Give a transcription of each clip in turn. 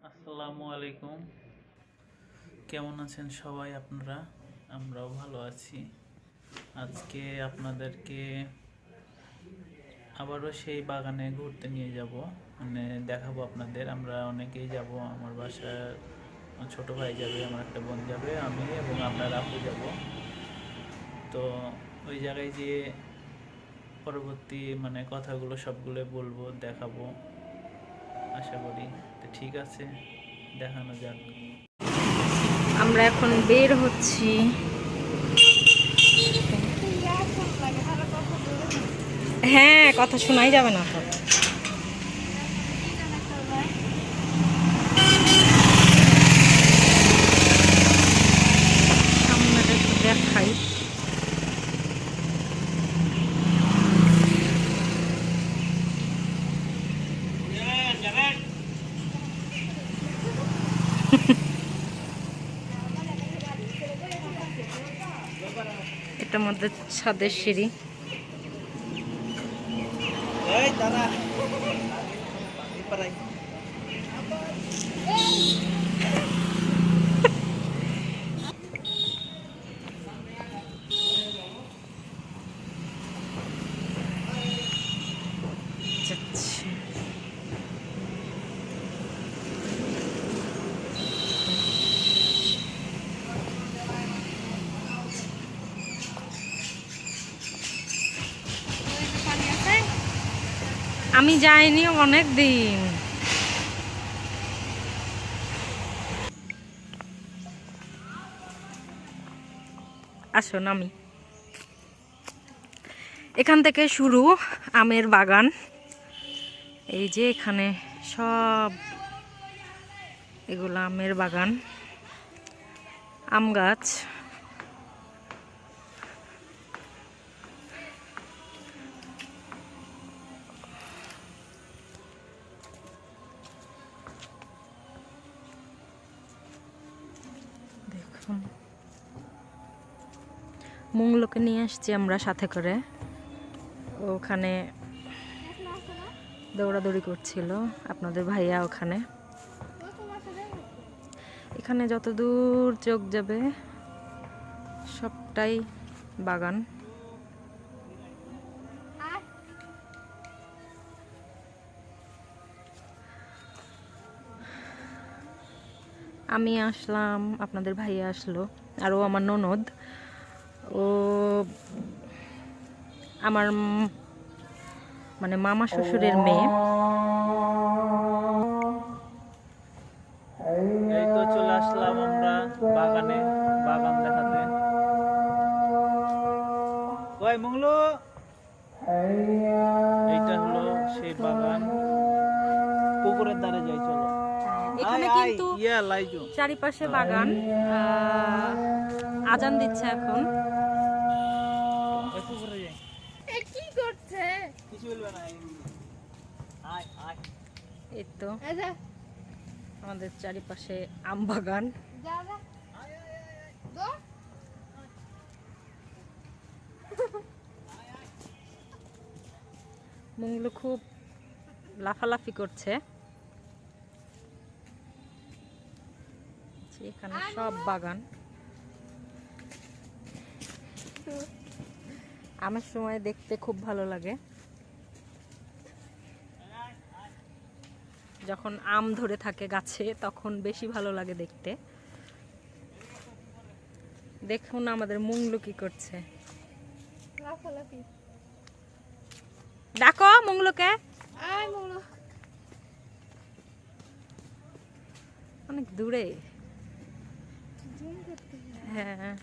আসসালামু আলাইকুম। কেমন আছেন সবাই আপনারা? আমরাও ভালো আছি। আজকে আপনাদেরকে আবারও সেই বাগানে ঘুরতে নিয়ে যাব, মানে দেখাবো আপনাদের। আমরা অনেকেই যাব, আমার বাসার ছোট ভাই যাবে, আমার একটা বোন যাবে, আমি এবং আপনার আপু যাব। তো ওই জায়গায় গিয়ে পরবর্তী কথাগুলো সবগুলো বলবো, দেখাবো আশা করি। তো ঠিক আছে, দেখানো যাক। আমরা এখন বের হচ্ছি। হ্যাঁ, কথা শোনাই যাবে না তো। সামনেটা একটু দেখাই। এটার মধ্যে ছাদের সিঁড়ি। যাচ্ছি। আমি যাইনি অনেক দিন। আসুন, আমি এখান থেকে শুরু আমের বাগান। এই যে এখানে সব এগুলো আমের বাগান, আম গাছ। দেখুন, মুংলোকে নিয়ে আসছি আমরা সাথে করে। ওখানে দৌড়াদৌড়ি করছিল আপনাদের ভাইয়া। ওখানে এখানে যত দূর চোখ যাবে সবটাই বাগান। আমি আসলাম, আপনাদের ভাইয়া আসলো, আরও আমার ননদ। ও আমার মামা শ্বশুরের মেয়ে। এই তো চলে আসলাম আমরা বাগানে, বাগান দেখাতে। ওই মংলু, এইটা হলো সেই বাগান। পুকুরের ধারে যাই, চলো। এখানে কিন্তু চারিপাশে বাগান। আজান দিচ্ছে এখন। পুকুরে যাই। কি করছে? কিছু বলবে না। এই তো আমাদের চারিপাশে আম বাগান। মুংলু খুব লাফালাফি করছে। এখানে সব বাগান। আমের সময় দেখতে খুব ভালো লাগে, যখন আম ধরে থাকে গাছে তখন বেশি ভালো লাগে দেখতে। দেখুন আমাদের মুংলু কি করছে। ডাকো মুংলুকে। অনেক দূরে। হ্যাঁ,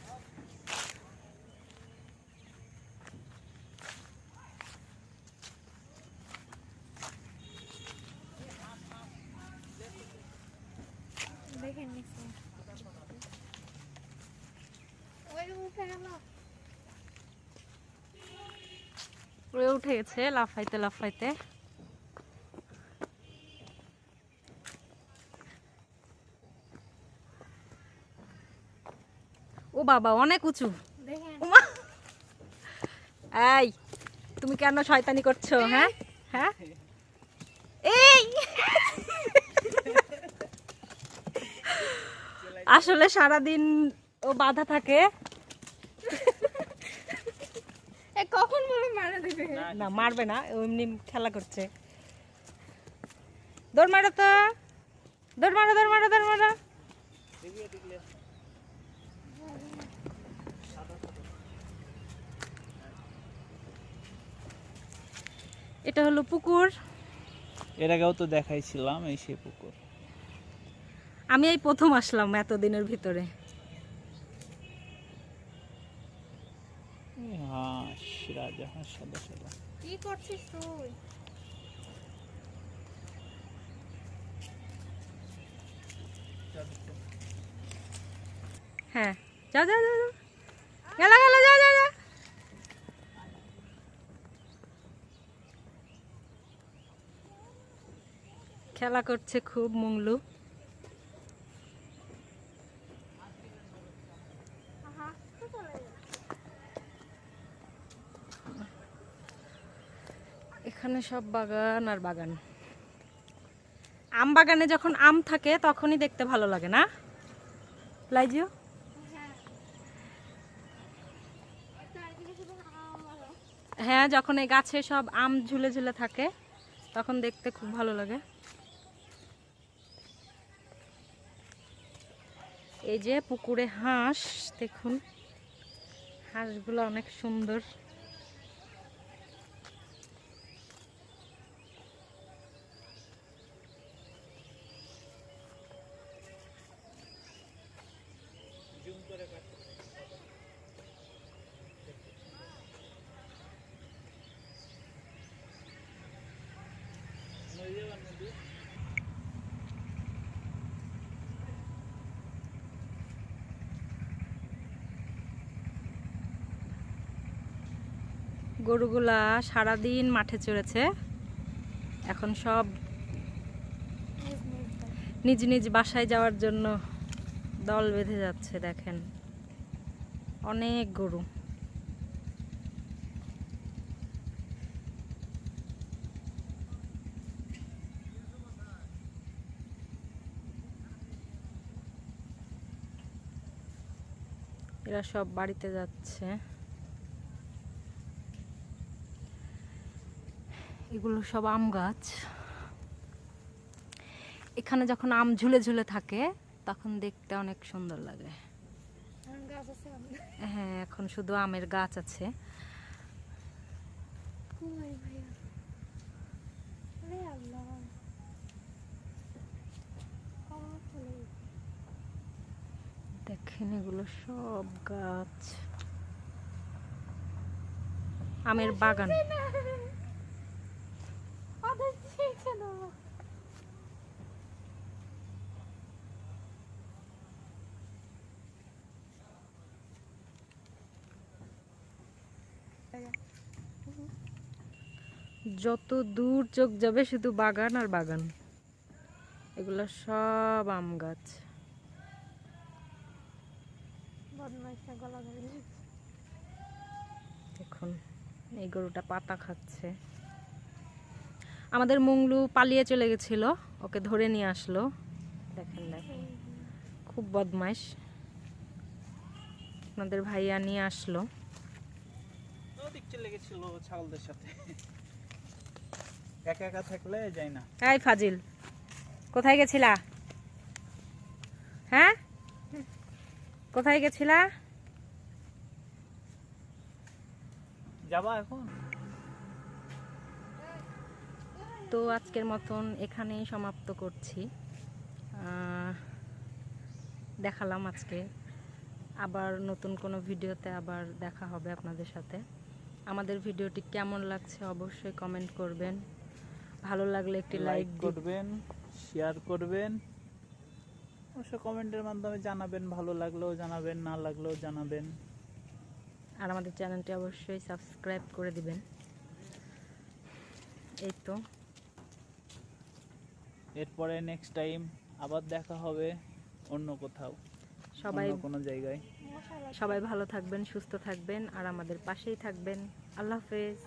দেখেন উঠে গেছে লাফাইতে লাফাইতে। ও বাবা, অনেক উঁচু। এই, তুমি কেন শয়তানি করছো? হ্যাঁ হ্যাঁ, এই আসলে সারাদিন ও বাধা থাকে। এ কখন বলে মারা দিবে? না মারবে না, ও এমনি খেলা করছে। দৌড় মারো তো, দৌড় মারো দৌড় মারো দৌড় মারো। এটা হলো পুকুর। এর আগেও তো দেখাইছিলাম, এই সে পুকুর। আমি এই প্রথম আসলাম এতদিনের ভিতরে। এই হাঁস, রাজা হাঁস সাদা সাদা। কি করছিস তুই? হ্যাঁ যাও যাও যাও যাও। গেল গেল যাও যাও যাও। খেলা করছে খুব মুংলু। হাসতে চলে যা। এখানে সব বাগান আর বাগান। আম বাগানে যখন আম থাকে তখনই দেখতে ভালো লাগে না লাইজিও? চারিদিকে শুধু আম আর আম। হ্যাঁ, যখন এই গাছে সব আম ঝুলে ঝুলে থাকে তখন দেখতে খুব ভালো লাগে। এই যে পুকুরে হাঁস, দেখুন হাঁসগুলো অনেক সুন্দর। গরুগুলা সারাদিন মাঠে চড়েছে, এখন সব নিজ নিজ বাসায় যাওয়ার জন্য দল বেঁধে যাচ্ছে। দেখেন অনেক গরু। এরা সব বাড়িতে যাচ্ছে। এগুলো সব আম গাছ। এখানে যখন আম ঝুলে ঝুলে থাকে তখন দেখতে অনেক সুন্দর লাগে। আম গাছ আছে আমাদের। হ্যাঁ, এখন শুধু আমের গাছ আছে। কই ভাইয়া? আরে আল্লাহ। আমার চলে গেছে। দেখেন এগুলো সব গাছ, আমের বাগান। ওদের ছিঁড়ছে না। যত দূর চোখ যাবে শুধু বাগান আর বাগান। এগুলো সব আম গাছ। বদমাইশটা গলা ধরে নিয়েছে। দেখুন এই গরুটা পাতা খাচ্ছে। আমাদের মুংলু পালিয়ে চলে গেছিল, ওকে ধরে নিয়ে আসলো। দেখেন দেখেন খুব বদমাইশ। আপনাদের ভাইয়া নিয়ে আসলো। ওদিক চলে গেছিল ছাগলদের সাথে, একা একা থাকলে যায় না। এই ফাজিল, কোথায় গেছিলা? হ্যাঁ, কোথায় গেছিলা? যাবা এখন? তো আজকের মতন এখানেই সমাপ্ত করছি। দেখালাম আজকে, আবার নতুন কোনো ভিডিওতে আবার দেখা হবে আপনাদের সাথে। আমাদের ভিডিওটি কেমন লাগছে অবশ্যই কমেন্ট করবেন। ভালো লাগলে একটি লাইক করবেন, শেয়ার করবেন, অবশ্য কমেন্টের মাধ্যমে জানাবেন। ভালো লাগলেও জানাবেন, না লাগলেও জানাবেন। আর আমাদের চ্যানেলটি অবশ্যই সাবস্ক্রাইব করে দিবেন। এই তো, এরপরে নেক্সট টাইম আবার দেখা হবে অন্য কোথাও, সবাই অন্য কোনো জায়গায়। সবাই ভালো থাকবেন, সুস্থ থাকবেন আর আমাদের পাশেই থাকবেন। আল্লাহ হাফেজ।